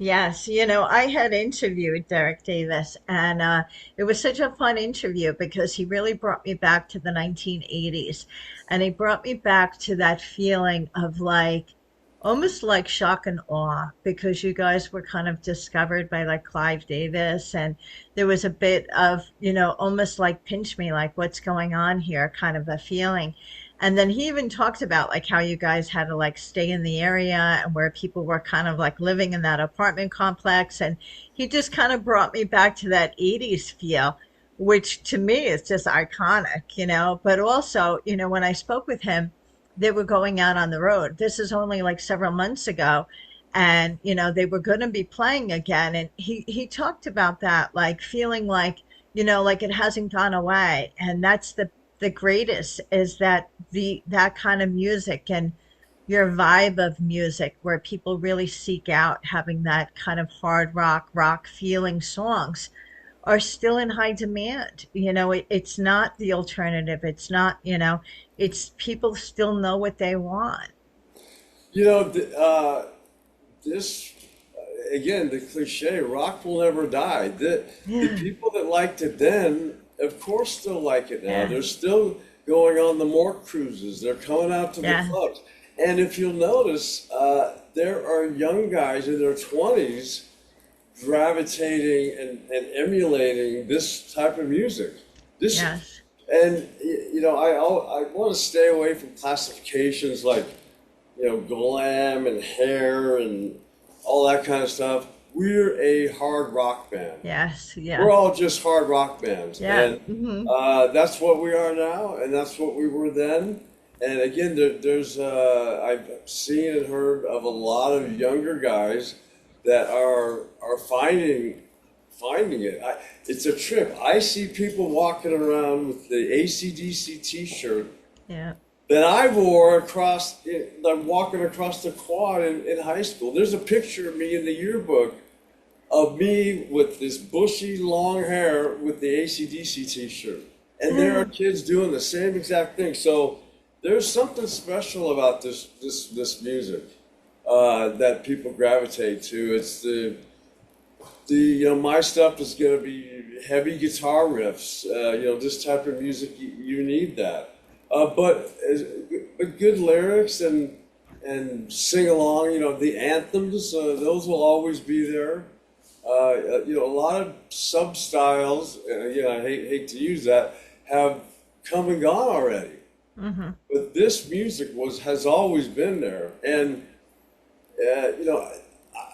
Yes, I had interviewed Derek Davis, and it was such a fun interview because he really brought me back to the 1980s. And he brought me back to that feeling of like almost like shock and awe because you guys were kind of discovered by like Clive Davis. And there was a bit of, almost like pinch me, like what's going on here kind of a feeling. And then he even talked about like how you guys had to like stay in the area and where people were kind of like living in that apartment complex. And he just kind of brought me back to that 80s feel, which to me is just iconic. But also, when I spoke with him, they were going out on the road. This is only like several months ago. And, they were going to be playing again. And he talked about that, like feeling like, like it hasn't gone away. And that's the greatest is that kind of music and your vibe of music where people really seek out having that kind of hard rock feeling songs are still in high demand. It's not the alternative. It's not, it's people still know what they want. You know, this again, the cliche, rock will never die. The Yeah. people that liked it then, of course, still like it now. Yeah. They're still going on the more cruises. They're coming out to the Yeah. clubs. And if you'll notice, there are young guys in their 20s gravitating and emulating this type of music. This Yes. and I want to stay away from classifications like glam and hair and all that kind of stuff. We're a hard rock band. Yes. We're Yeah. all just hard rock bands, Yeah. and Hmm. that's what we are now, and that's what we were then. And again, there's I've seen and heard of a lot of younger guys that are finding it. It's a trip. I see people walking around with the ACDC T-shirt Yeah. that I wore like walking across the quad in high school. There's a picture of me in the yearbook of me with this bushy long hair with the AC/DC t-shirt. And there are kids doing the same exact thing. So there's something special about this music that people gravitate to. It's my stuff is going to be heavy guitar riffs. This type of music you need that. But good lyrics and sing along. The anthems, those will always be there. A lot of sub styles. Again, I hate to use that. Have come and gone already. Hmm. But this music has always been there, and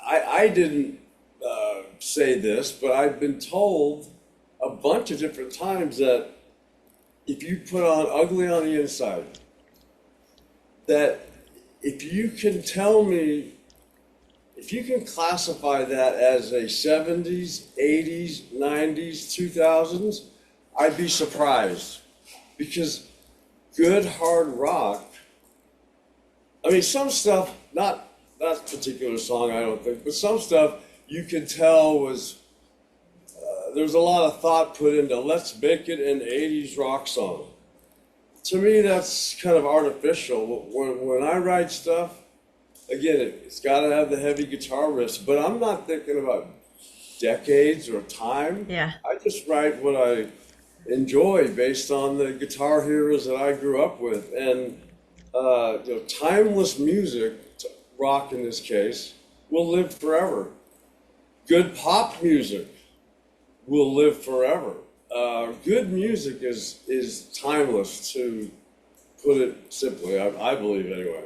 I didn't say this, but I've been told a bunch of different times that if you put on ugly on the inside, that if you can tell me, if you can classify that as a 70s, 80s, 90s, 2000s, I'd be surprised. Because good hard rock, I mean, some stuff, not that particular song, I don't think, but some stuff you could tell was, there's a lot of thought put into let's make it an 80s rock song. To me, that's kind of artificial. When I write stuff, again, it's got to have the heavy guitar riffs, but I'm not thinking about decades or time. Yeah. I just write what I enjoy based on the guitar heroes that I grew up with. And timeless music, rock in this case, will live forever. Good pop music will live forever. Good music is timeless, to put it simply. I believe anyway.